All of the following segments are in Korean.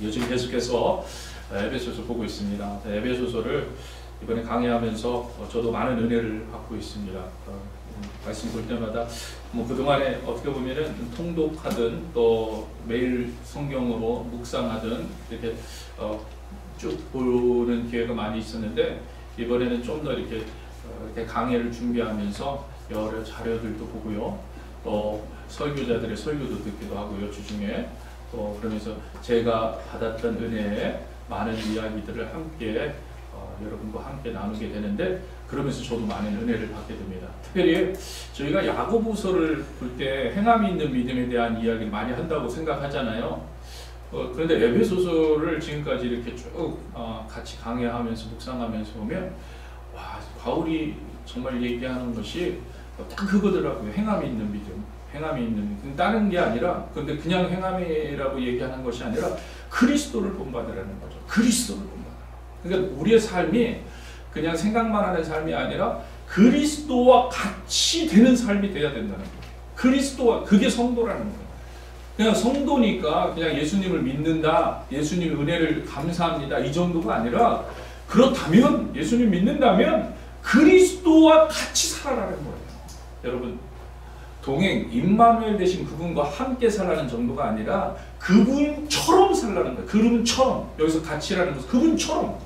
요즘 계속해서 에베소서 보고 있습니다. 에베소서를 이번에 강의하면서 저도 많은 은혜를 받고 있습니다. 말씀 볼 때마다 그동안에 어떻게 보면은 통독하든 또 매일 성경으로 묵상하든 이렇게 쭉 보는 기회가 많이 있었는데, 이번에는 좀 더 이렇게 강의를 준비하면서 여러 자료들도 보고요, 또 설교자들의 설교도 듣기도 하고요, 주중에. 또 그러면서 제가 받았던 은혜의 많은 이야기들을 함께 여러분과 함께 나누게 되는데, 그러면서 저도 많은 은혜를 받게 됩니다. 특별히 저희가 야고보서를 볼 때 행함이 있는 믿음에 대한 이야기를 많이 한다고 생각하잖아요. 그런데 에베소서를 지금까지 이렇게 쭉 같이 강의하면서 묵상하면서 보면, 와, 바울이 정말 얘기하는 것이 딱 그거더라고요. 행함이 있는 믿음. 행함이 있는 믿음. 다른 게 아니라, 근데 그냥 행함이라고 얘기하는 것이 아니라 그리스도를 본받으라는 거죠. 그리스도를 본받으라. 그러니까 우리의 삶이 그냥 생각만 하는 삶이 아니라 그리스도와 같이 되는 삶이 돼야 된다는 거예요. 그리스도와, 그게 성도라는 거예요. 그냥 성도니까 그냥 예수님을 믿는다, 예수님 은혜를 감사합니다, 이 정도가 아니라, 그렇다면, 예수님 믿는다면 그리스도와 같이 살아라는 거예요. 여러분, 동행, 임마누엘 되신 그분과 함께 살라는 정도가 아니라 그분처럼 살라는 거예요. 그분처럼, 여기서 같이라는 것은 그분처럼.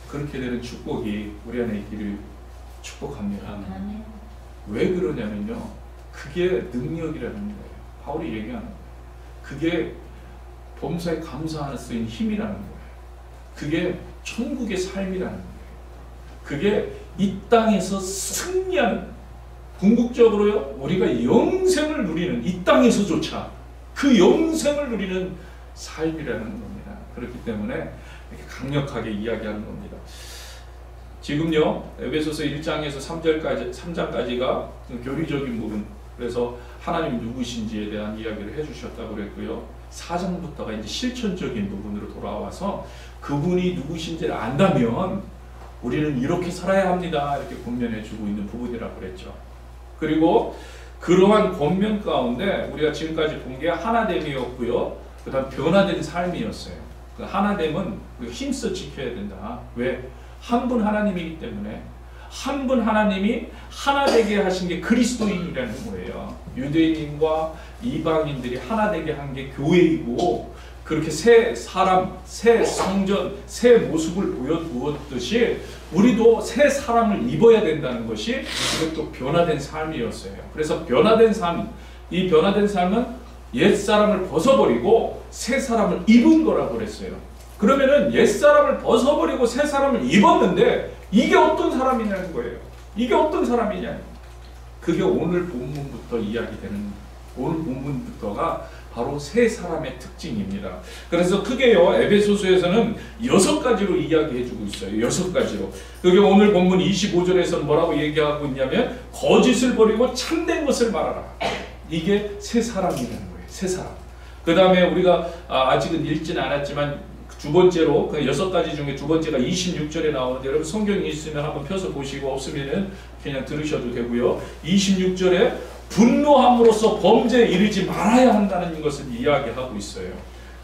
그렇게 되는 축복이 우리 안에 있기를 축복합니다. 왜 그러냐면요, 그게 능력이라는 거예요. 바울이 얘기하는 거예요. 그게 범사에 감사하는 쓰인 힘이라는 거예요. 그게 천국의 삶이라는 거예요. 그게 이 땅에서 승리하는, 궁극적으로요, 우리가 영생을 누리는, 이 땅에서조차 그 영생을 누리는 삶이라는 겁니다. 그렇기 때문에 이렇게 강력하게 이야기하는 겁니다. 지금요, 에베소서 1장에서 3장까지가 교리적인 부분, 그래서 하나님 누구신지에 대한 이야기를 해주셨다고 그랬고요. 4장부터가 이제 실천적인 부분으로 돌아와서 그분이 누구신지를 안다면 우리는 이렇게 살아야 합니다, 이렇게 권면해주고 있는 부분이라고 그랬죠. 그리고 그러한 권면 가운데 우리가 지금까지 본 게 하나됨이었고요, 그 다음 변화된 삶이었어요. 그 하나됨은 힘써 지켜야 된다. 왜? 한 분 하나님이기 때문에. 한 분 하나님이 하나 되게 하신 게 그리스도인이라는 거예요. 유대인과 이방인들이 하나 되게 한 게 교회이고, 그렇게 새 사람, 새 성전, 새 모습을 보여주었듯이 우리도 새 사람을 입어야 된다는 것이 이것도 변화된 삶이었어요. 그래서 변화된 삶, 이 변화된 삶은 옛 사람을 벗어버리고 새 사람을 입은 거라고 그랬어요. 그러면은 옛 사람을 벗어버리고 새 사람을 입었는데 이게 어떤 사람이냐는 거예요. 이게 어떤 사람이냐. 그게 오늘 본문부터 이야기되는, 오늘 본문부터가 바로 새 사람의 특징입니다. 그래서 크게요, 에베소서에서는 6가지로 이야기해주고 있어요. 6가지로. 그게 오늘 본문 25절에서 뭐라고 얘기하고 있냐면, 거짓을 버리고 참된 것을 말하라. 이게 새 사람이라는 거예요. 새 사람. 그 다음에 우리가 아직은 읽지는 않았지만 두 번째로, 그 6가지 중에 두 번째가 26절에 나오는데, 여러분 성경이 있으면 한번 펴서 보시고, 없으면은 그냥 들으셔도 되고요. 26절에 분노함으로써 범죄에 이르지 말아야 한다는 것을 이야기하고 있어요.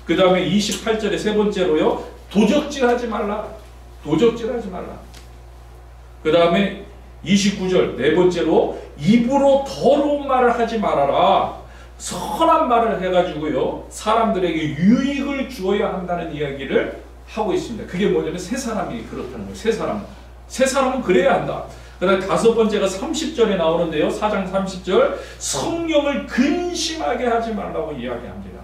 그 다음에 28절에 세 번째로요, 도적질하지 말라. 도적질하지 말라. 그 다음에 29절 네 번째로, 입으로 더러운 말을 하지 말아라. 선한 말을 해가지고요, 사람들에게 유익을 주어야 한다는 이야기를 하고 있습니다. 그게 뭐냐면 새 사람이 그렇다는 거예요. 새 사람. 새 사람은 그래야 한다. 그 다음에 5번째가 30절에 나오는데요. 4장 30절, 성령을 근심하게 하지 말라고 이야기합니다.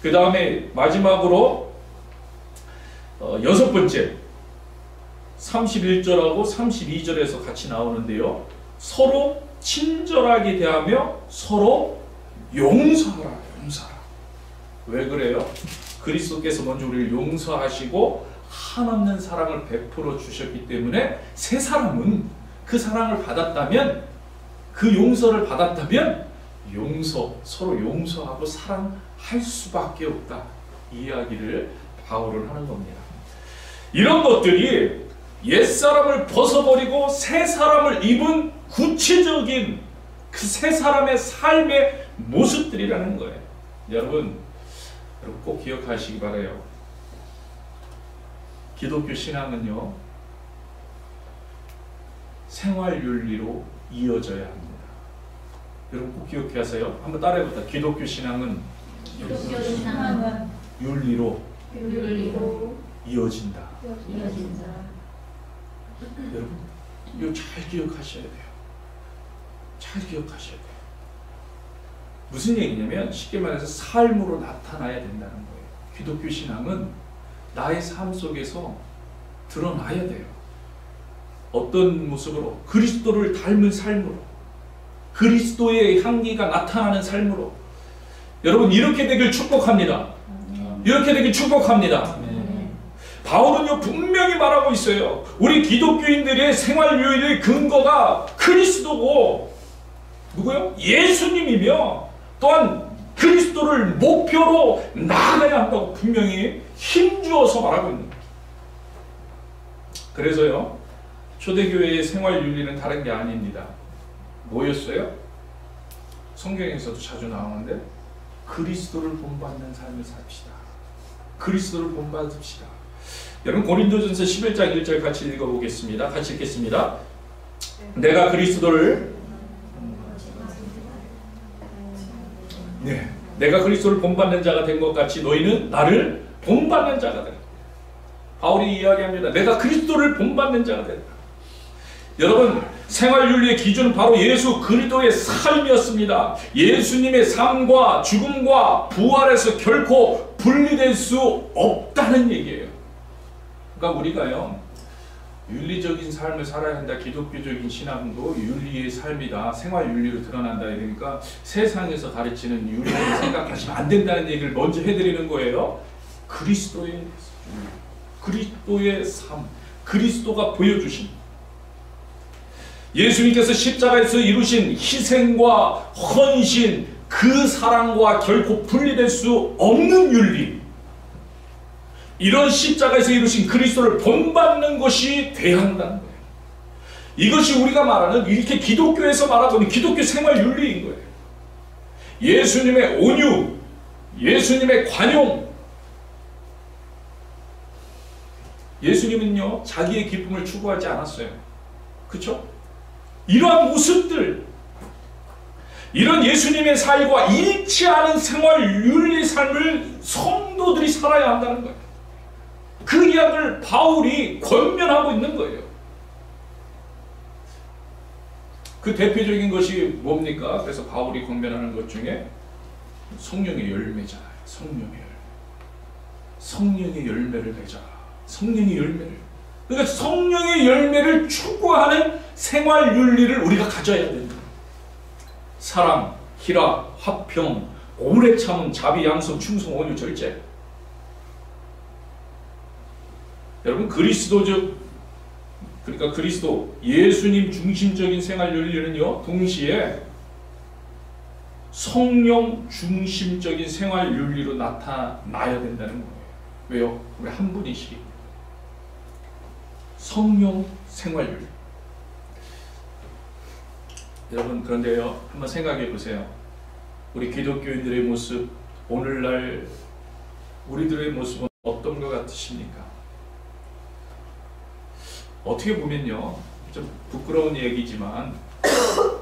그 다음에 마지막으로 6번째 31절하고 32절에서 같이 나오는데요. 서로 친절하게 대하며 서로 용서하라. 용서하라. 왜 그래요? 그리스도께서 먼저 우리를 용서하시고 한없는 사랑을 베풀어 주셨기 때문에 새 사람은 그 사랑을 받았다면, 그 용서를 받았다면 서로 용서하고 사랑할 수밖에 없다. 이 이야기를 바울은 하는 겁니다. 이런 것들이 옛사람을 벗어버리고 새 사람을 입은 구체적인 그 새 사람의 삶의 모습들이라는 거예요. 여러분, 여러분 꼭 기억하시기 바라요. 기독교 신앙은요, 생활윤리로 이어져야 합니다. 여러분 꼭 기억하세요. 한번 따라해보자. 기독교 신앙은 윤리로 이어진다. 여러분 이거 잘 기억하셔야 돼요. 잘 기억하셔야 돼요. 무슨 얘기냐면 쉽게 말해서 삶으로 나타나야 된다는 거예요. 기독교 신앙은 나의 삶 속에서 드러나야 돼요. 어떤 모습으로? 그리스도를 닮은 삶으로, 그리스도의 향기가 나타나는 삶으로. 여러분 이렇게 되길 축복합니다. 이렇게 되길 축복합니다. 바울은요 분명히 말하고 있어요. 우리 기독교인들의 생활윤리의 근거가 그리스도고, 누구요? 예수님이며, 또한 그리스도를 목표로 나아가야 한다고 분명히 힘주어서 말하고 있는 거예요. 그래서요 초대교회의 생활윤리는 다른 게 아닙니다. 뭐였어요? 성경에서도 자주 나오는데 그리스도를 본받는 삶을 삽시다. 그리스도를 본받읍시다. 여러분 고린도전서 11장 1절 같이 읽어보겠습니다. 같이 읽겠습니다. 내가 그리스도를 내가 그리스도를 본받는 자가 된 것 같이 너희는 나를 본받는 자가 되라. 바울이 이야기합니다. 내가 그리스도를 본받는 자가 되라. 여러분 생활윤리의 기준은 바로 예수 그리스도의 삶이었습니다. 예수님의 삶과 죽음과 부활에서 결코 분리될 수 없다는 얘기예요. 그러니까 우리가요 윤리적인 삶을 살아야 한다. 기독교적인 신앙도 윤리의 삶이다. 생활윤리로 드러난다. 이러니까 세상에서 가르치는 윤리를 생각하시면 안 된다는 얘기를 먼저 해드리는 거예요. 그리스도의 삶, 그리스도가 보여주신, 예수님께서 십자가에서 이루신 희생과 헌신, 그 사랑과 결코 분리될 수 없는 윤리, 이런 십자가에서 이루신 그리스도를 본받는 것이 돼야 한다는 거예요. 이것이 우리가 말하는, 이렇게 기독교에서 말하고 있는 기독교 생활 윤리인 거예요. 예수님의 온유, 예수님의 관용. 예수님은요 자기의 기쁨을 추구하지 않았어요. 그렇죠? 이러한 모습들, 이런 예수님의 삶과 일치하는 생활 윤리 삶을 성도들이 살아야 한다는 거예요. 그 이야기를 바울이 권면하고 있는 거예요. 그 대표적인 것이 뭡니까? 그래서 바울이 권면하는 것 중에 성령의 열매잖아요. 성령의 열매를 맺어라. 성령의 열매를. 그러니까 성령의 열매를 추구하는 생활 윤리를 우리가 가져야 된다. 사랑, 희락, 화평, 오래 참음, 자비, 양성, 충성, 온유, 절제. 여러분 그러니까 그리스도 예수님 중심적인 생활 윤리는요 동시에 성령 중심적인 생활 윤리로 나타나야 된다는 거예요. 왜요? 우리 한 분이시기. 성령 생활 윤리. 여러분 그런데요 한번 생각해 보세요. 우리 기독교인들의 모습, 오늘날 우리들의 모습은 어떤 것 같으십니까? 어떻게 보면요 좀 부끄러운 얘기지만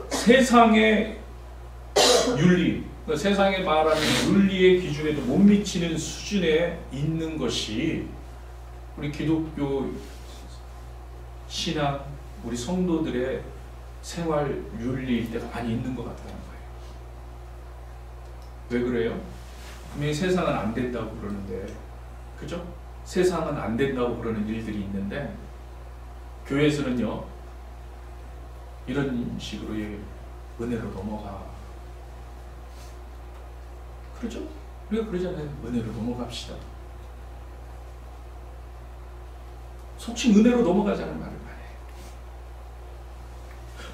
세상의 윤리, 세상에 말하는 윤리의 기준에도 못 미치는 수준에 있는 것이 우리 기독교 신앙, 우리 성도들의 생활 윤리일 때가 많이 있는 것 같다는 거예요. 왜 그래요? 분명히 세상은 안 된다고 그러는데, 그죠? 세상은 안 된다고 그러는 일들이 있는데 교회에서는요 이런 식으로 은혜로 넘어가. 그렇죠? 우리가 그러잖아요. 은혜로 넘어갑시다. 속칭 은혜로 넘어가자는 말을 많이 해요.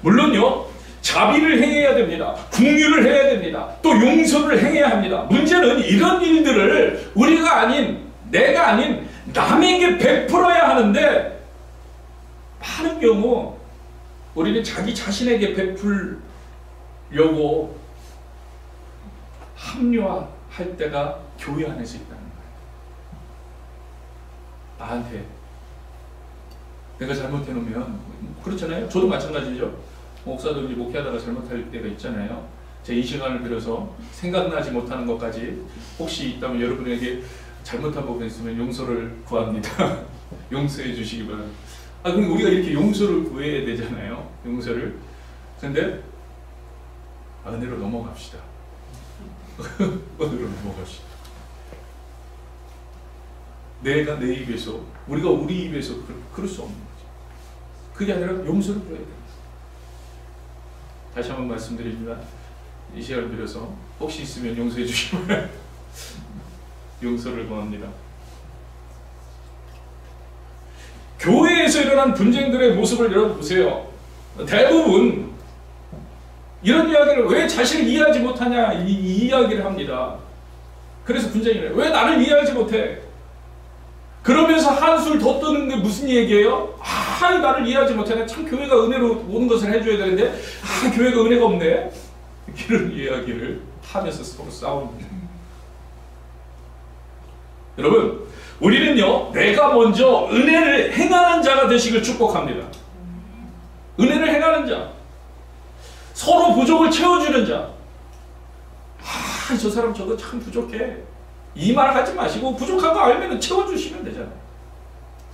물론요 자비를 행해야 됩니다. 긍휼을 해야 됩니다. 또 용서를 행해야 합니다. 문제는 이런 일들을 우리가 아닌, 내가 아닌 남에게 베풀어야 하는데 많은 경우 우리는 자기 자신에게 베풀려고 합리화할 때가 교회 안에서 있다는 거예요. 나한테 내가 잘못해놓으면, 그렇잖아요. 저도 마찬가지죠. 목사들이 목회하다가 잘못할 때가 있잖아요. 제 이 시간을 빌어서 생각나지 못하는 것까지 혹시 있다면 여러분에게 잘못한 부분이 있으면 용서를 구합니다. 용서해 주시기 바랍니다. 그럼 우리가 이렇게 용서를 구해야 되잖아요. 용서를. 근데 은혜로 넘어갑시다. 은혜로 넘어갑시다. 내가 내 입에서, 우리가 우리 입에서 그럴 수 없는 거죠. 그게 아니라 용서를 구해야 됩니다. 다시 한번 말씀드립니다. 이 시간을 빌어서 혹시 있으면 용서해 주시면 용서를 구합니다. 교회에서 일어난 분쟁들의 모습을 여러분 보세요. 대부분 이런 이야기를, 왜 자신을 이해하지 못하냐, 이 이야기를 합니다. 그래서 분쟁이 나요. 왜 나를 이해하지 못해? 그러면서 한술 더 뜨는 게 무슨 얘기예요? 나를 이해하지 못하네. 참 교회가 은혜로 모든 것을 해줘야 되는데 교회가 은혜가 없네. 이런 이야기를 하면서 서로 싸웁니다. 여러분, 우리는요, 내가 먼저 은혜를 행하는 자가 되시길 축복합니다. 은혜를 행하는 자, 서로 부족을 채워주는 자. 저 사람 저거 참 부족해. 이 말 하지 마시고 부족한 거 알면 채워주시면 되잖아요.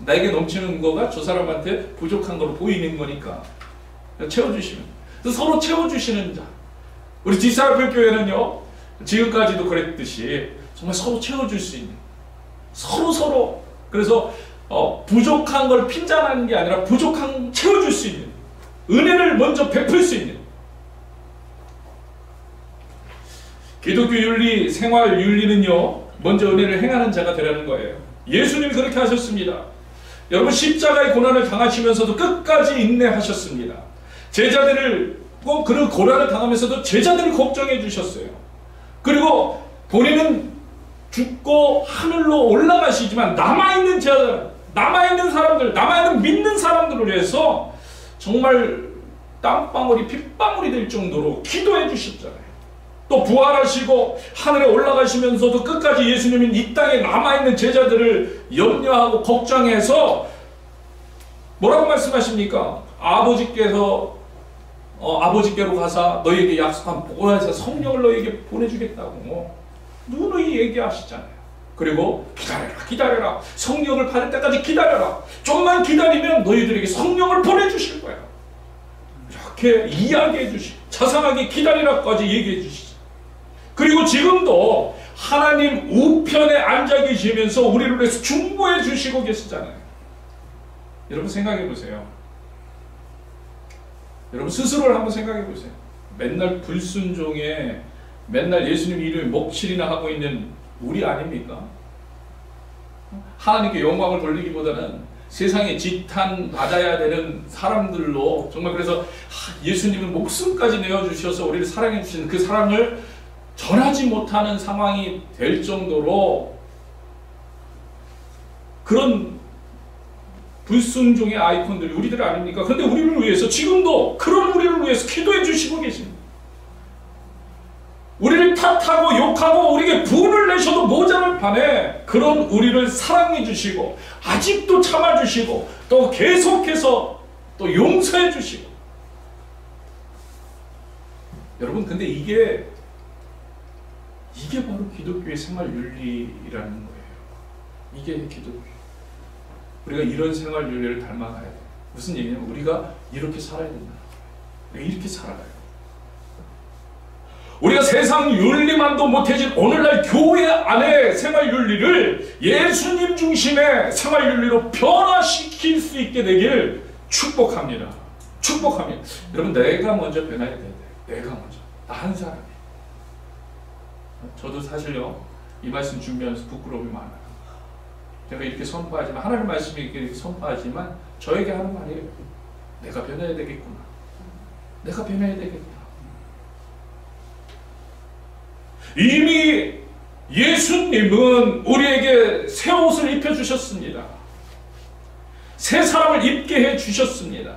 나에게 넘치는 거가 저 사람한테 부족한 거로 보이는 거니까 채워주시면. 서로 채워주시는 자. 우리 디사이플 교회는요, 지금까지도 그랬듯이 정말 서로 채워줄 수 있는, 서로 그래서 부족한 걸 핀잔하는 게 아니라 부족한 채워줄 수 있는, 은혜를 먼저 베풀 수 있는, 기독교 윤리, 생활 윤리는요, 먼저 은혜를 행하는 자가 되라는 거예요. 예수님이 그렇게 하셨습니다. 여러분, 십자가의 고난을 당하시면서도 끝까지 인내하셨습니다. 제자들을 꼭 그런 고난을 당하면서도 제자들을 걱정해 주셨어요. 그리고 본인은 죽고 하늘로 올라가시지만 남아있는 제자들, 남아있는 사람들, 남아있는 믿는 사람들을 위해서 정말 땀방울이 핏방울이 될 정도로 기도해 주셨잖아요. 또 부활하시고 하늘에 올라가시면서도 끝까지 예수님은 이 땅에 남아있는 제자들을 염려하고 걱정해서 뭐라고 말씀하십니까? 아버지께로 가사 너희에게 약속한 보혜사 성령을 너희에게 보내주겠다고 누누이 얘기하시잖아요. 그리고 기다려라. 성령을 받을 때까지 기다려라. 좀만 기다리면 너희들에게 성령을 보내주실 거야. 이렇게 이야기해 주시고 자상하게 기다리라까지 얘기해 주시죠. 그리고 지금도 하나님 우편에 앉아 계시면서 우리를 위해서 중보해 주시고 계시잖아요. 여러분 생각해 보세요. 여러분 스스로를 한번 생각해 보세요. 맨날 불순종에 맨날 예수님 이름에 먹칠이나 하고 있는 우리 아닙니까? 하나님께 영광을 돌리기보다는 세상에 지탄 받아야 되는 사람들로 정말 그래서 예수님은 목숨까지 내어주셔서 우리를 사랑해 주시는 그 사랑을 전하지 못하는 상황이 될 정도로 그런 불순종의 아이콘들이 우리들 아닙니까? 그런데 우리를 위해서 지금도 그런 우리를 위해서 기도해 주시고 계십니다. 우리를 탓하고 욕하고 우리에게 분을 내셔도 모자랄 판에 그런 우리를 사랑해 주시고 아직도 참아 주시고 또 계속해서 또 용서해 주시고. 여러분 근데 이게 바로 기독교의 생활 윤리라는 거예요. 이게 기독교. 우리가 이런 생활 윤리를 닮아가야 돼요. 무슨 얘기냐면 우리가 이렇게 살아야 된다. 우리가 이렇게 살아가요. 우리가 세상 윤리만도 못해진 오늘날 교회 안의 생활 윤리를 예수님 중심의 생활 윤리로 변화시킬 수 있게 되길 축복합니다. 축복합니다. 여러분 내가 먼저 변해야 돼요. 내가 먼저. 나 한 사람이. 저도 사실요 이 말씀 준비하면서 부끄러움이 많아요. 제가 이렇게 선포하지만 하나님 말씀이 이렇게 선포하지만 저에게 하는 말이에요. 내가 변해야 되겠구나. 내가 변해야 되겠구나. 이미 예수님은 우리에게 새 옷을 입혀주셨습니다. 새 사람을 입게 해주셨습니다.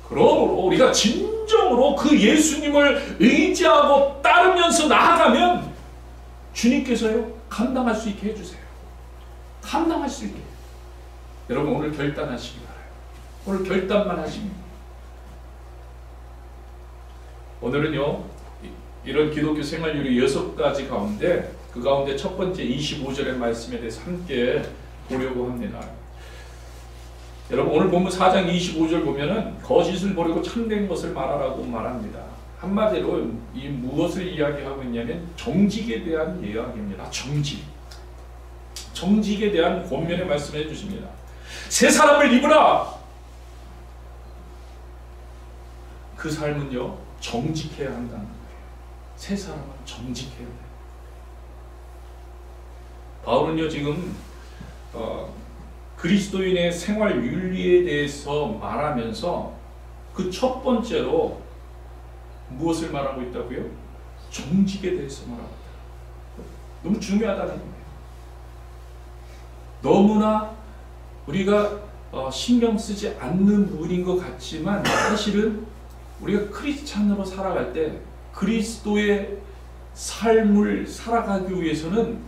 그러므로 우리가 진정으로 그 예수님을 의지하고 따르면서 나아가면 주님께서요 감당할 수 있게 해주세요. 감당할 수 있게. 여러분 오늘 결단하시기 바라요. 오늘 결단만 하십니다. 오늘은요 이런 기독교 생활률이 6가지 가운데 그 가운데 첫 번째 25절의 말씀에 대해서 함께 보려고 합니다. 여러분 오늘 본문 4장 25절 보면은 거짓을 버리고 참된 것을 말하라고 말합니다. 한마디로 이 무엇을 이야기하고 있냐면 정직에 대한 이야기입니다. 정직에 대한 권면의 말씀을 해주십니다. 새 사람을 입으라. 그 삶은요 정직해야 한다는 거예요. 새 사람은 정직해야 돼요. 바울은요 지금 그리스도인의 생활 윤리에 대해서 말하면서 그 첫 번째로 무엇을 말하고 있다고요? 정직에 대해서 말하고 있다. 너무 중요하다는 거예요. 너무나 우리가 신경 쓰지 않는 부분인 것 같지만 사실은 우리가 크리스찬으로 살아갈 때 그리스도의 삶을 살아가기 위해서는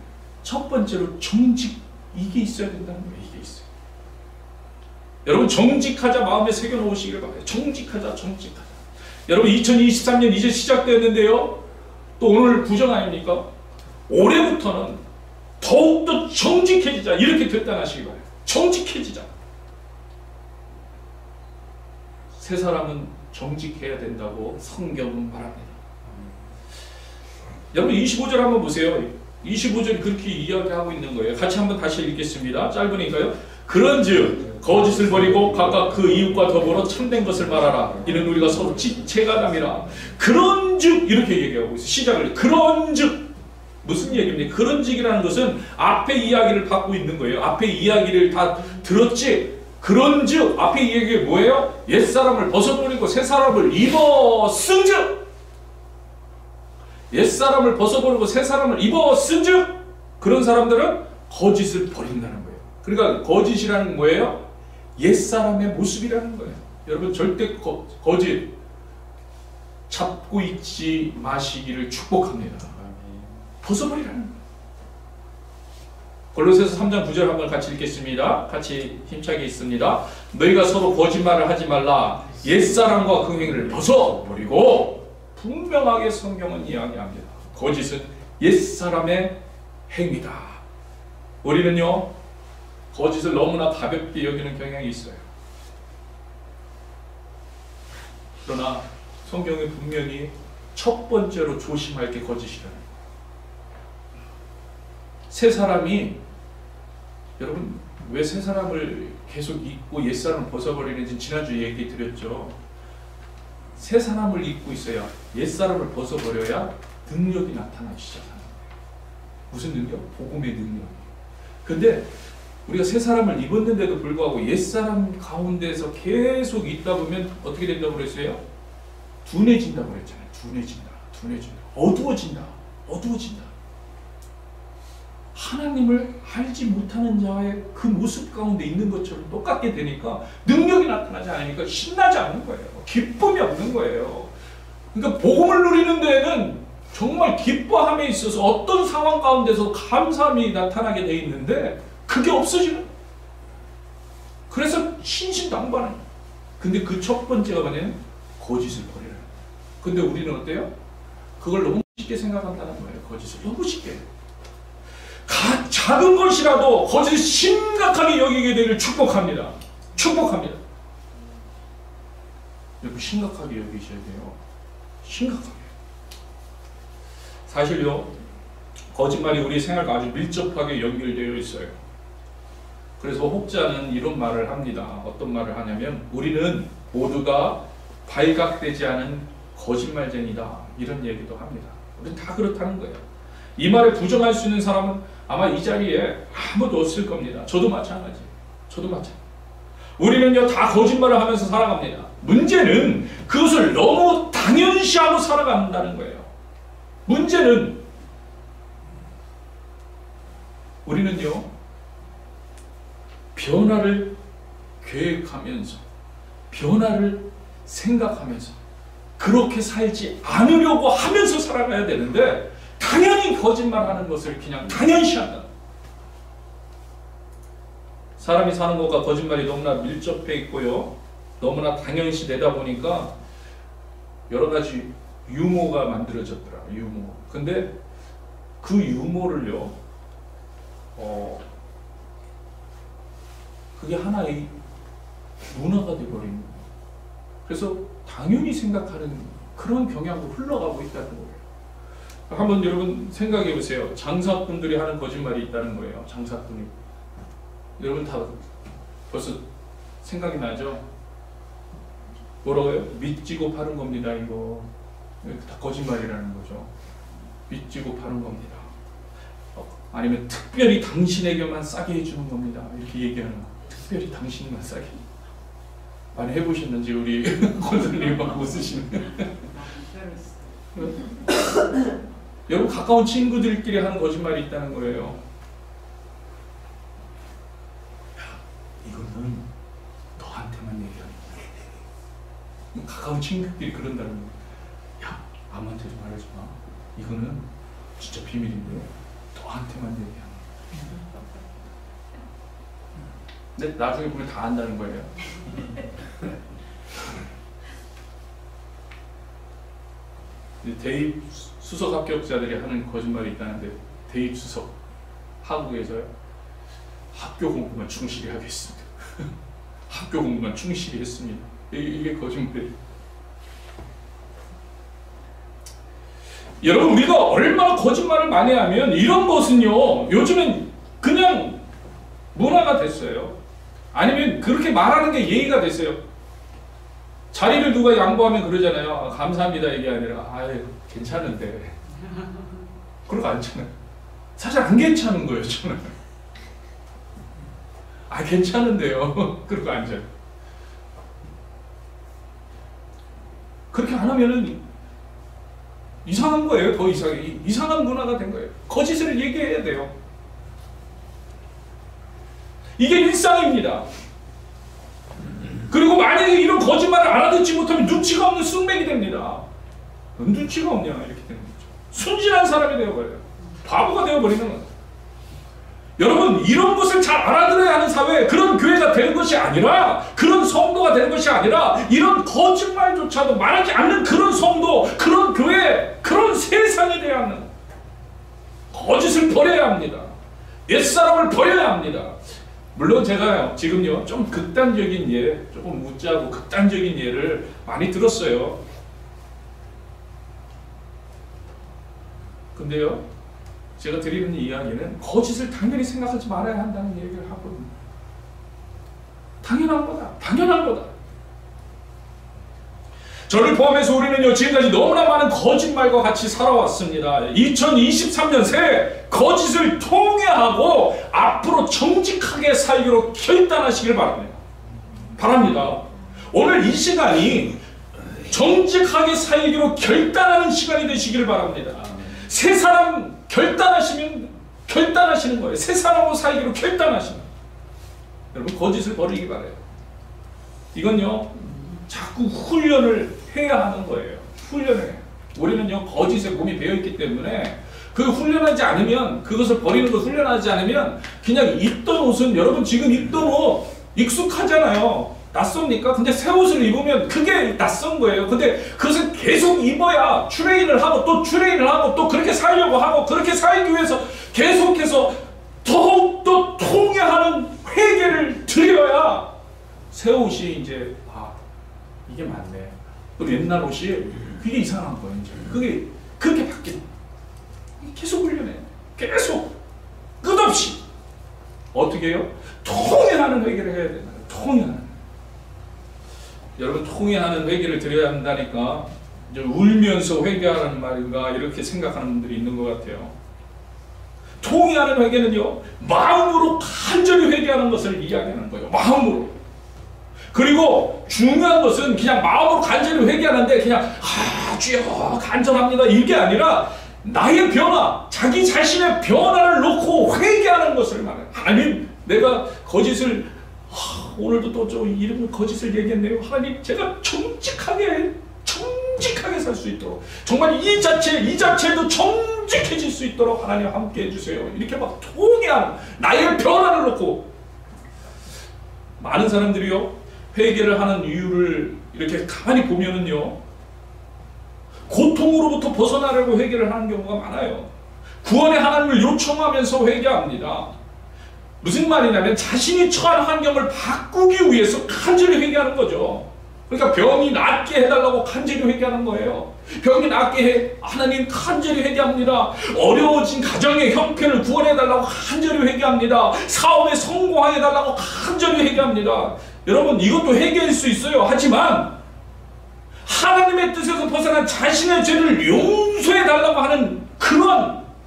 첫 번째로 정직, 이게 있어야 된다는 거예요. 이게 있어요. 여러분 정직하자 마음에 새겨놓으시길 바라요. 정직하자. 여러분 2023년 이제 시작되었는데요. 또 오늘 구정 아닙니까? 올해부터는 더욱더 정직해지자 이렇게 결단하시기 바라요. 정직해지자. 새 사람은 정직해야 된다고 성경은 말합니다. 여러분 25절 한번 보세요. 25절 그렇게 이야기하고 있는 거예요. 같이 한번 다시 읽겠습니다. 짧으니까요. 그런즉 거짓을 버리고 각각 그 이웃과 더불어 참된 것을 말하라. 이는 우리가 서로 지체가담이라. 그런즉 이렇게 얘기하고 있어요. 시작을 그런즉 무슨 얘기입니까? 그런즉이라는 것은 앞에 이야기를 받고 있는 거예요. 앞에 이야기를 다 들었지. 그런즉 앞에 이야기가 뭐예요? 옛사람을 벗어버리고 새사람을 입었은즉. 옛사람을 벗어버리고 새사람을 입었은즉 그런 사람들은 거짓을 버린다는 거예요. 그러니까 거짓이라는 건 뭐예요? 옛사람의 모습이라는 거예요. 여러분 절대 거짓 잡고 있지 마시기를 축복합니다. 벗어버리라는 거예요. 골로새서 3장 9절 한번 같이 읽겠습니다. 같이 힘차게 있습니다. 너희가 서로 거짓말을 하지 말라. 옛사람과 그 행위를 벗어버리고. 분명하게 성경은 이야기합니다. 거짓은 옛사람의 행위다. 우리는요 거짓을 너무나 가볍게 여기는 경향이 있어요. 그러나 성경은 분명히 첫 번째로 조심할 게 거짓이라는 거예요. 새 사람이 여러분 왜 새 사람을 계속 입고 옛사람을 벗어버리는지 지난주에 얘기 드렸죠. 새 사람을 입고 있어야 옛사람을 벗어버려야 능력이 나타나기 시작하는 거예요. 무슨 능력? 복음의 능력이에요. 근데 우리가 새 사람을 입었는데도 불구하고 옛사람 가운데서 계속 있다 보면 어떻게 된다고 그랬어요? 둔해진다고 그랬잖아요. 둔해진다. 어두워진다. 하나님을 알지 못하는 자의 그 모습 가운데 있는 것처럼 똑같게 되니까 능력이 나타나지 않으니까 신나지 않는 거예요. 기쁨이 없는 거예요. 그러니까 복음을 누리는 데에는 정말 기뻐함에 있어서 어떤 상황 가운데서 감사함이 나타나게 돼 있는데 그게 없어지는. 그래서 신신당부하는. 근데 그 첫 번째가 뭐냐면 거짓을 버리라. 근데 우리는 어때요? 그걸 너무 쉽게 생각한다는 거예요. 거짓을 너무 쉽게. 작은 것이라도 거짓을 심각하게 여기게 되기를 축복합니다. 여러분 심각하게 여기셔야 돼요. 심각하게. 사실요 거짓말이 우리 생활과 아주 밀접하게 연결되어 있어요. 그래서 혹자는 이런 말을 합니다. 어떤 말을 하냐면 우리는 모두가 발각되지 않은 거짓말쟁이다. 이런 얘기도 합니다. 우리는 다 그렇다는 거예요. 이 말에 부정할 수 있는 사람은 아마 이 자리에 아무도 없을 겁니다. 저도 마찬가지. 우리는요 다 거짓말을 하면서 살아갑니다. 문제는 그것을 너무 당연시하고 살아간다는 거예요. 문제는 우리는요 변화를 계획하면서 변화를 생각하면서 그렇게 살지 않으려고 하면서 살아가야 되는데 다 당연히 거짓말하는 것을 그냥 당연시한다. 사람이 사는 것과 거짓말이 너무나 밀접해 있고요. 너무나 당연시 되다 보니까 여러 가지 유머가 만들어졌더라. 유머. 근데 그 유머를요, 그게 하나의 문화가 되어버린 거예요. 그래서 당연히 생각하는 그런 경향으로 흘러가고 있다는 거예요. 한번 여러분 생각해 보세요. 장사꾼들이 하는 거짓말이 있다는 거예요. 장사꾼이. 여러분 다 벌써 생각이 나죠? 뭐라고요? 믿지고 파는 겁니다. 이거 다 거짓말이라는 거죠. 믿지고 파는 겁니다. 아니면 특별히 당신에게만 싸게 해주는 겁니다. 이렇게 얘기하는 거. 특별히 당신만 싸게. 많이 해보셨는지 우리 권사님 막 웃으시는. 여러분 가까운 친구들끼리 하는 거짓말이 있다는 거예요. 이거는 너한테만 얘기하는 거야. 가까운 친구들끼리 그런다는 거예요. 야, 아무한테도 말하지 마. 이거는 진짜 비밀인데 너한테만 얘기하는 거야. 근데 나중에 보면 다 안다는 거예요. 대입 수석 합격자들이 하는 거짓말이 있다는데, 대입 수석 한국에서요. 학교 공부만 충실히 하겠습니다. 학교 공부만 충실히 했습니다. 이게 거짓말이에요. 여러분 우리가 얼마나 거짓말을 많이 하면 이런 것은요 요즘엔 그냥 문화가 됐어요. 아니면 그렇게 말하는 게 예의가 됐어요. 자리를 누가 양보하면 그러잖아요. 아, 감사합니다 이게 아니라 아유 괜찮은데. 그러고 앉잖아요. 사실 안 괜찮은 거예요 저는. 아 괜찮은데요. 그러고 앉아요. 그렇게 안 하면은 이상한 거예요. 더 이상해. 이상한 문화가 된 거예요. 거짓을 얘기해야 돼요. 이게 일상입니다. 그리고 만약에 이런 거짓말을 알아듣지 못하면 눈치가 없는 쑥맥이 됩니다. 눈치가 없냐 이렇게 되는 거죠. 순진한 사람이 되어버려요. 바보가 되어버리는 거예요. 여러분 이런 것을 잘 알아들어야 하는 사회, 그런 교회가 되는 것이 아니라, 그런 성도가 되는 것이 아니라, 이런 거짓말조차도 말하지 않는 그런 성도, 그런 교회, 그런 세상이 되어야 하는, 거짓을 버려야 합니다. 옛사람을 버려야 합니다. 물론 제가 지금요 좀 극단적인 예, 조금 무지하고 극단적인 예를 많이 들었어요. 근데요 제가 드리는 이야기는 거짓을 당연히 생각하지 말아야 한다는 얘기를 하거든요. 당연한 거다. 당연한 거다. 저를 포함해서 우리는요 지금까지 너무나 많은 거짓말과 같이 살아왔습니다. 2023년 새해 거짓을 통회하고 앞으로 정직하게 살기로 결단하시길 바랍니다. 오늘 이 시간이 정직하게 살기로 결단하는 시간이 되시길 바랍니다. 새 사람 결단하시면 결단하시는 거예요. 새 사람으로 살기로 결단하시는 거예요. 여러분 거짓을 버리기 바라요. 이건요 자꾸 훈련을 해야 하는 거예요. 훈련을 해요. 우리는요 거짓에 몸이 배어있기 때문에 그 훈련하지 않으면, 그것을 버리는 걸 훈련하지 않으면 그냥 입던 옷은, 여러분 지금 입던 옷 익숙하잖아요. 낯섭니까? 근데 새 옷을 입으면 그게 낯선 거예요. 근데 그것을 계속 입어야 트레이닝을 하고 또 트레이닝을 하고 또 그렇게 살려고 하고, 그렇게 살기 위해서 계속해서 더욱더 통회하는 회개를 드려야 새 옷이 이제 이게 맞네. 또 옛날 옷이 그게 이상한 거예요. 이제 그게 그렇게 바뀌어. 계속 훈련해. 계속 끝없이 어떻게 해요? 통회하는 회개를 해야 된다. 통회하는. 여러분 통회하는 회개를 드려야 한다니까 이제 울면서 회개하는 말인가 이렇게 생각하는 분들이 있는 것 같아요. 통회하는 회개는요 마음으로 간절히 회개하는 것을 이야기하는 거예요. 마음으로. 그리고 중요한 것은 그냥 마음으로 간절히 회개하는데 그냥 주여 간절합니다 이게 아니라 나의 변화, 자기 자신의 변화를 놓고 회개하는 것을 말해요. 하나님 내가 거짓을 오늘도 또 좀 이름 거짓을 얘기했네요. 하나님 제가 정직하게 살 수 있도록 정말 이 자체도 깜찍해질 수 있도록 하나님 함께 해주세요. 이렇게 막 통해하는 나의 변화를 놓고 많은 사람들이요 회개를 하는 이유를 이렇게 가만히 보면은요 고통으로부터 벗어나려고 회개를 하는 경우가 많아요. 구원의 하나님을 요청하면서 회개합니다. 무슨 말이냐면 자신이 처한 환경을 바꾸기 위해서 간절히 회개하는 거죠. 그러니까 병이 낫게 해달라고 간절히 회개하는 거예요. 병이 낫게 해 하나님 간절히 회개합니다. 어려워진 가정의 형편을 구원해달라고 간절히 회개합니다. 사업에 성공하게 해달라고 간절히 회개합니다. 여러분 이것도 회개일 수 있어요. 하지만 하나님의 뜻에서 벗어난 자신의 죄를 용서해달라고 하는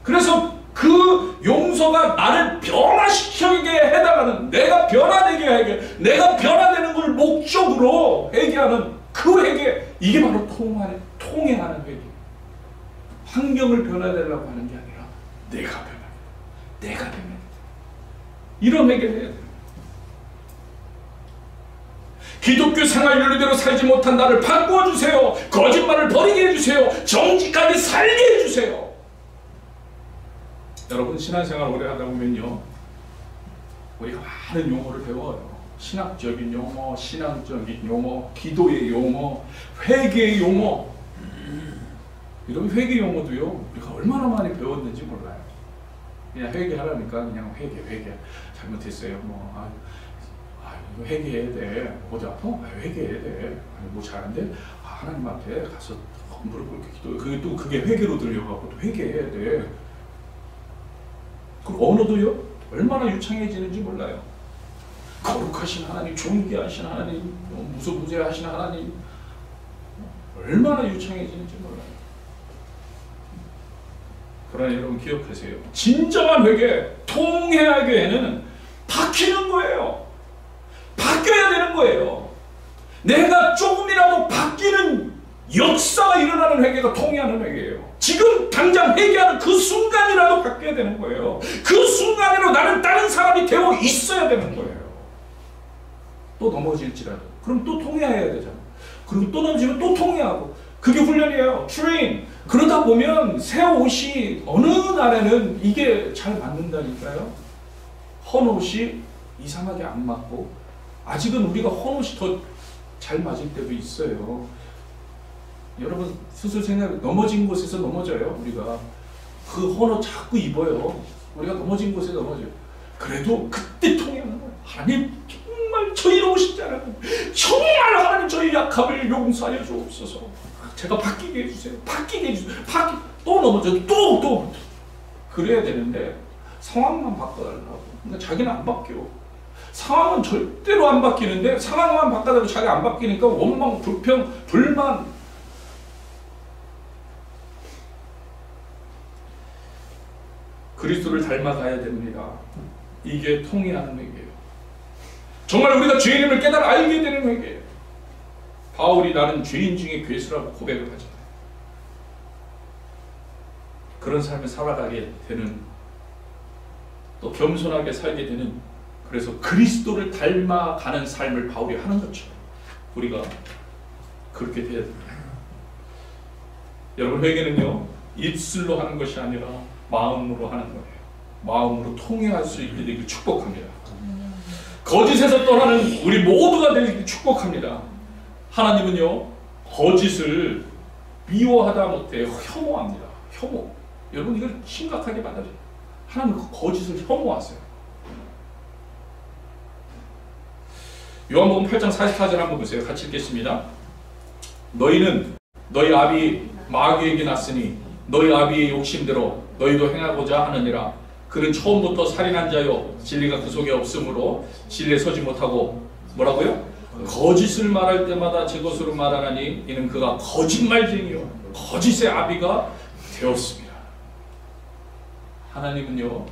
그래서 그 용서가 나를 변화시키게 해달라는, 내가 변화되게 하게, 내가 변화되는 걸 목적으로 회개하는 그 회개, 이게 바로 통해하는 회개. 환경을 변화되려고 하는 게 아니라 내가 변화되는 이런 회개를 해야 돼요. 기독교 생활 윤리대로 살지 못한 나를 바꾸어 주세요. 거짓말을 버리게 해주세요. 정직하게 살게 해주세요. 여러분 신앙생활 오래 하다 보면요 우리가 많은 용어를 배워요. 신학적인 용어, 신앙적인 용어, 기도의 용어, 회개의 용어. 이런 회개 용어도요 우리가 얼마나 많이 배웠는지 몰라요. 그냥 회개하라니까 그냥 회개 잘못했어요. 이거 회개해야 돼. 어디 아파? 회개해야 돼. 뭐 잘한데? 하나님 앞에 가서 무릎 꿇고 기도. 그게 회개로 들려가고 또 회개해야 돼. 그 언어도요 얼마나 유창해지는지 몰라요. 거룩하신 하나님, 존귀하신 하나님, 무소부재하신 하나님, 얼마나 유창해지는지 몰라요. 그러나 여러분 기억하세요. 진정한 회개, 통회하게에는 바뀌는 거예요. 바뀌어야 되는 거예요. 내가 조금이라도 바뀌는 역사가 일어나는 회개가 통회하는 회개예요. 지금 당장 회개하는 그 순간이라도 바뀌어야 되는 거예요. 그 순간으로 나는 다른 사람이 되어 있어야 되는 거예요. 또 넘어질지라도 그럼 또 통회해야 되잖아. 그리고 또 넘어지면 또 통회하고, 그게 훈련이에요. 트레인. 그러다 보면 새 옷이 어느 날에는 이게 잘 맞는다니까요. 헌 옷이 이상하게 안 맞고, 아직은 우리가 헌 옷이 더 잘 맞을 때도 있어요. 여러분 스스로 생각해, 넘어진 곳에서 넘어져요. 우리가 그 헌옷 자꾸 입어요. 우리가 넘어진 곳에 넘어져요. 그래도 그때 통하는 거예요. 하나님 정말 저희 이러고 싶지 않아요. 정말 하나님 저희 약함을 용서하여 주옵소서. 제가 바뀌게 해주세요. 또 넘어져도 또 그래야 되는데 상황만 바꿔달라고. 그러니까 자기는 안 바뀌어. 상황은 절대로 안 바뀌는데 상황만 바꿔달라고 자기가 안 바뀌니까 원망, 불평, 불만. 그리스도를 닮아가야 됩니다. 이게 통회하는 회개예요. 정말 우리가 죄인임을 깨달아 알게 되는 회개예요. 바울이 나는 죄인 중에 괴수라고 고백을 하잖아요. 그런 삶을 살아가게 되는, 또 겸손하게 살게 되는, 그래서 그리스도를 닮아가는 삶을 바울이 하는 것처럼 우리가 그렇게 돼야 됩니다. 여러분 회개는요 입술로 하는 것이 아니라 마음으로 하는 거예요. 마음으로 통회할 수 있게 되길 축복합니다. 거짓에서 떠나는 우리 모두가 되길 축복합니다. 하나님은요 거짓을 미워하다 못해 혐오합니다. 혐오. 여러분 이걸 심각하게 받아들여요. 하나님은 그 거짓을 혐오하세요. 요한복음 8장 44절 한번 보세요. 같이 읽겠습니다. 너희는 너희 아비 마귀에게 났으니 너희 아비의 욕심대로 너희도 행하고자 하느니라. 그는 처음부터 살인한 자요 진리가 그 속에 없으므로 진리에 서지 못하고 뭐라고요? 거짓을 말할 때마다 제 것으로 말하나니 이는 그가 거짓말쟁이요 거짓의 아비가 되었습니다. 하나님은요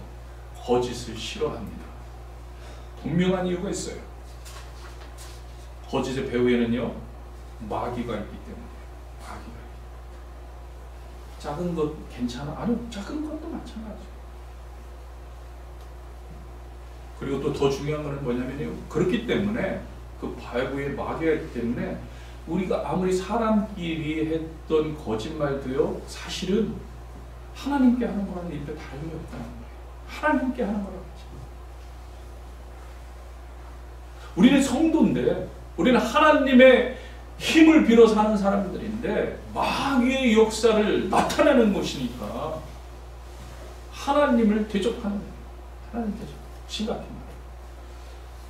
거짓을 싫어합니다. 분명한 이유가 있어요. 거짓의 배후에는요 마귀가 있기 때문에. 마귀가 작은 것 괜찮아? 아니요 작은 것도 마찬가지예요. 그리고 또 더 중요한 것은 뭐냐면요 그렇기 때문에 그 배후에 마귀가 있기 때문에 우리가 아무리 사람끼리 했던 거짓말도요 사실은 하나님께 하는 거랑 일배 다름이 없다는 거예요. 하나님께 하는 거라고 하죠. 우리는 성도인데, 우리는 하나님의 힘을 빌어 사는 사람들인데 마귀의 역사를 나타내는 것이니까 하나님을 대적하는 거예요. 하나님 대적. 심각한 말이에요.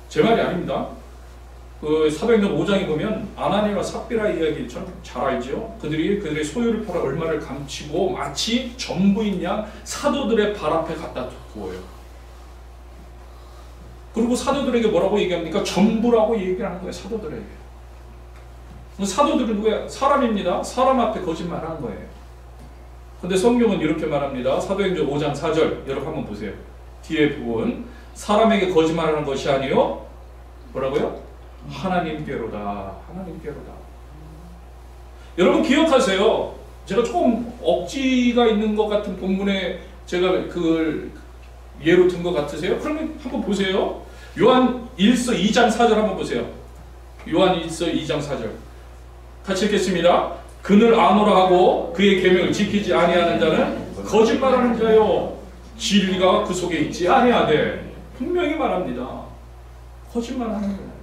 제 말이 아닙니다. 그 사도행전 5장에 보면 아나니아와 삽비라 이야기 잘 알죠. 그들의 소유를 팔아 얼마를 감추고 마치 전부인 양 사도들의 발 앞에 갖다 두어요. 그리고 사도들에게 뭐라고 얘기합니까? 전부라고 얘기를 하는 거예요. 사도들에게. 사도들은 누구야? 사람입니다. 사람 앞에 거짓말하는 거예요. 근데 성경은 이렇게 말합니다. 사도행전 5장 4절 여러분 한번 보세요. 뒤에 부분 사람에게 거짓말하는 것이 아니요 뭐라고요? 하나님께로다. 하나님께로다. 여러분 기억하세요. 제가 조금 억지가 있는 것 같은 본문에 제가 그걸 예로 든 것 같으세요? 그러면 한번 보세요. 요한 1서 2장 4절 한번 보세요. 요한 1서 2장 4절 같이 읽겠습니다. 그를 아노라 하고 그의 계명을 지키지 아니하는 자는 거짓말하는 자요 진리가 그 속에 있지 아니하되. 분명히 말합니다. 거짓말하는 거예요.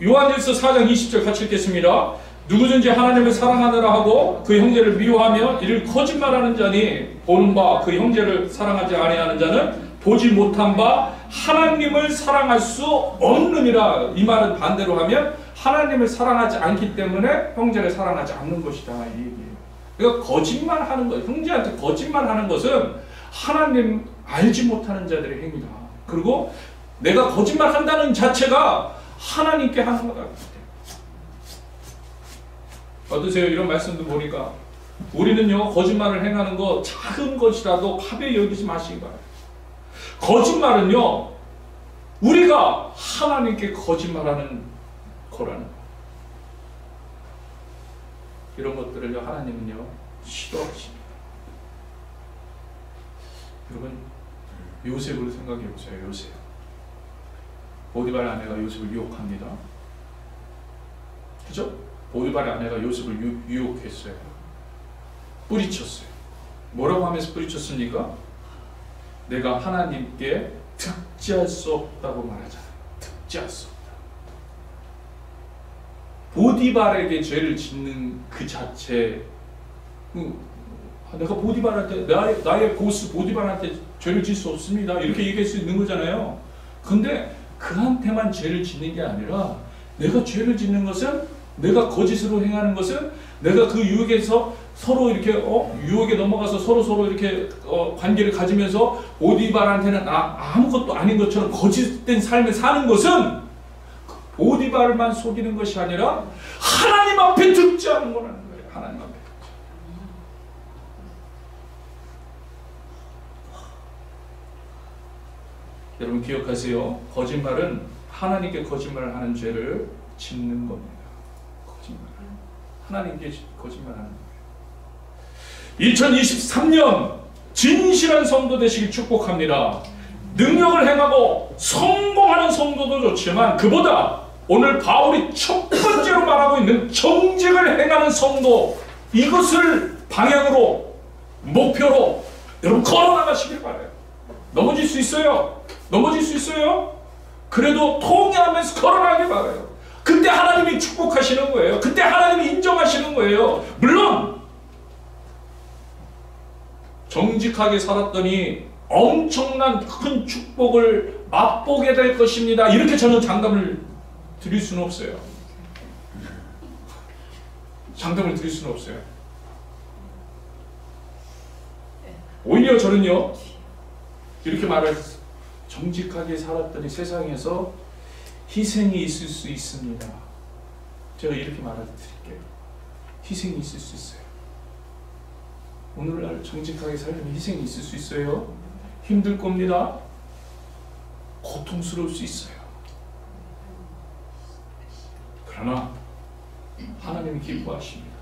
요한 1서 4장 20절 같이 읽겠습니다. 누구든지 하나님을 사랑하느라 하고 그 형제를 미워하며 이를 거짓말하는 자니 보는 바 그 형제를 사랑하지 아니하는 자는 보지 못한 바 하나님을 사랑할 수 없느니라. 이 말은 반대로 하면 하나님을 사랑하지 않기 때문에 형제를 사랑하지 않는 것이다 이 얘기예요. 그러니까 거짓말하는 것, 형제한테 거짓말하는 것은 하나님 알지 못하는 자들의 행위다. 그리고 내가 거짓말한다는 자체가 하나님께 하는 거다. 어떠세요? 이런 말씀도 보니까 우리는요 거짓말을 행하는 거 작은 것이라도 가벼이 여기지 마시기 바랍니다. 거짓말은요 우리가 하나님께 거짓말하는 거라는 거예요. 이런 것들을요 하나님은요 싫어하십니다. 여러분 요셉을 생각해 보세요. 요셉 보디발 아내가 요셉을 유혹합니다. 그죠? 보디발의 아내가 요셉을 유혹했어요. 뿌리쳤어요. 뭐라고 하면서 뿌리쳤습니까? 내가 하나님께 득지할 수 없다고 말하잖아요. 득지할 수 없다. 보디발에게 죄를 짓는 그 자체, 내가 보디발한테 나의 보스 보디발한테 죄를 짓을 수 없습니다. 이렇게 얘기할 수 있는 거잖아요. 근데 그한테만 죄를 짓는 게 아니라 내가 죄를 짓는 것은 내가 거짓으로 행하는 것은 내가 그 유혹에서 서로 이렇게 유혹에 넘어가서 서로 이렇게 관계를 가지면서 보디발한테는 아무것도 아닌 것처럼 거짓된 삶을 사는 것은 보디발만 속이는 것이 아니라 하나님 앞에 득지하는 거라는 거예요. 하나님 앞에. 여러분 기억하세요. 거짓말은 하나님께 거짓말을 하는 죄를 짓는 겁니다. 거짓말. 하나님께 거짓말하는 거예요. 2023년 진실한 성도 되시길 축복합니다. 능력을 행하고 성공하는 성도도 좋지만 그보다 오늘 바울이 첫 번째로 말하고 있는 정직을 행하는 성도, 이것을 방향으로 목표로 여러분 걸어나가시길 바라요. 넘어질 수 있어요. 넘어질 수 있어요. 그래도 통회하면서 걸어나길 바라요. 그때 하나님이 축복하시는 거예요. 그때 하나님이 인정하시는 거예요. 물론 정직하게 살았더니 엄청난 큰 축복을 맛보게 될 것입니다. 이렇게 저는 장담을 드릴 수는 없어요. 장담을 드릴 수는 없어요. 오히려 저는요 이렇게 말했어요. 정직하게 살았더니 세상에서 희생이 있을 수 있습니다. 제가 이렇게 말해드릴게요. 희생이 있을 수 있어요. 오늘날 정직하게 살려면 희생이 있을 수 있어요. 힘들 겁니다. 고통스러울 수 있어요. 그러나 하나님이 기뻐하십니다.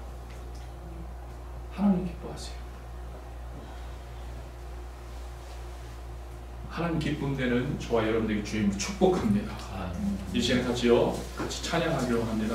하나님 기뻐하세요. 하나님 기쁨 되는 저와 여러분들에게 주임을 축복합니다. 이 시간에 같이 찬양하기로 합니다.